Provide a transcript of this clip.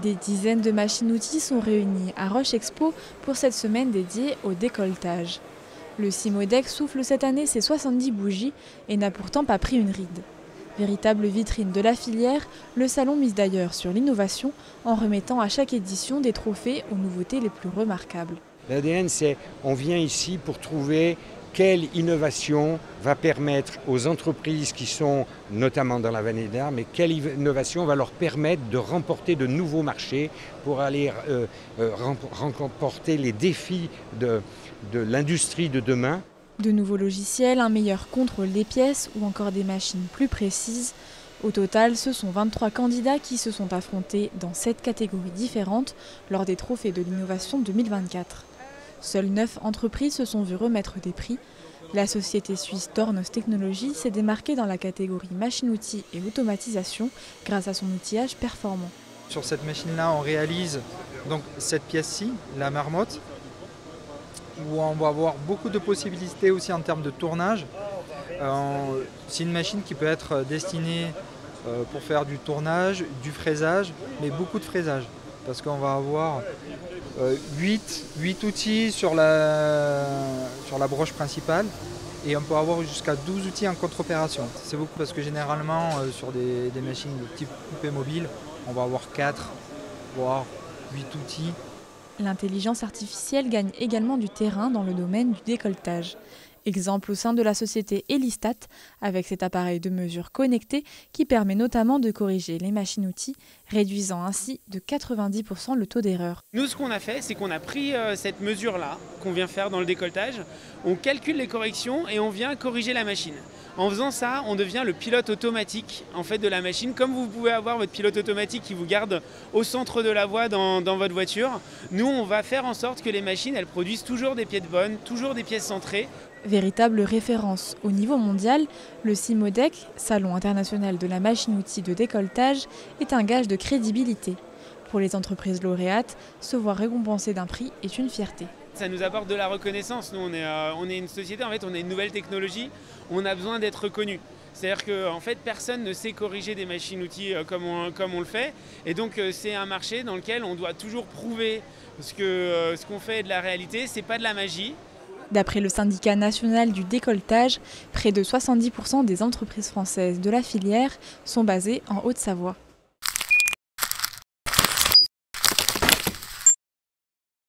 Des dizaines de machines-outils sont réunies à Roche Expo pour cette semaine dédiée au décolletage. Le Cimodec souffle cette année ses 70 bougies et n'a pourtant pas pris une ride. Véritable vitrine de la filière, le salon mise d'ailleurs sur l'innovation en remettant à chaque édition des trophées aux nouveautés les plus remarquables. L'ADN, c'est on vient ici pour trouver quelle innovation va permettre aux entreprises qui sont notamment dans la vallée d'Arles, mais quelle innovation va leur permettre de remporter de nouveaux marchés pour aller remporter les défis de l'industrie de demain. De nouveaux logiciels, un meilleur contrôle des pièces ou encore des machines plus précises. Au total, ce sont 23 candidats qui se sont affrontés dans 7 catégories différentes lors des trophées de l'innovation 2024. Seules 9 entreprises se sont vues remettre des prix. La société suisse Tornos Technologies s'est démarquée dans la catégorie machine-outils et automatisation grâce à son outillage performant. Sur cette machine-là, on réalise donc cette pièce-ci, la marmotte, où on va avoir beaucoup de possibilités aussi en termes de tournage. C'est une machine qui peut être destinée pour faire du tournage, du fraisage, mais beaucoup de fraisage. Parce qu'on va avoir 8 outils sur la broche principale et on peut avoir jusqu'à 12 outils en contre-opération. C'est beaucoup parce que généralement sur des machines de type coupé mobile, on va avoir 4 voire 8 outils. L'intelligence artificielle gagne également du terrain dans le domaine du décolletage. Exemple au sein de la société Elistat, avec cet appareil de mesure connecté qui permet notamment de corriger les machines-outils, réduisant ainsi de 90% le taux d'erreur. Nous, ce qu'on a fait, c'est qu'on a pris cette mesure-là qu'on vient faire dans le décolletage, on calcule les corrections et on vient corriger la machine. En faisant ça, on devient le pilote automatique en fait, de la machine. Comme vous pouvez avoir votre pilote automatique qui vous garde au centre de la voie dans votre voiture, nous, on va faire en sorte que les machines elles produisent toujours des pièces bonnes, toujours des pièces centrées. Véritable référence au niveau mondial, le Cimodec, Salon international de la machine-outil de décolletage, est un gage de crédibilité. Pour les entreprises lauréates, se voir récompensées d'un prix est une fierté. Ça nous apporte de la reconnaissance. Nous, on est une société, en fait, on est une nouvelle technologie, on a besoin d'être reconnu. C'est-à-dire que en fait, personne ne sait corriger des machines-outils comme on le fait. Et donc, c'est un marché dans lequel on doit toujours prouver que ce qu'on fait est de la réalité, c'est pas de la magie. D'après le syndicat national du décolletage, près de 70% des entreprises françaises de la filière sont basées en Haute-Savoie.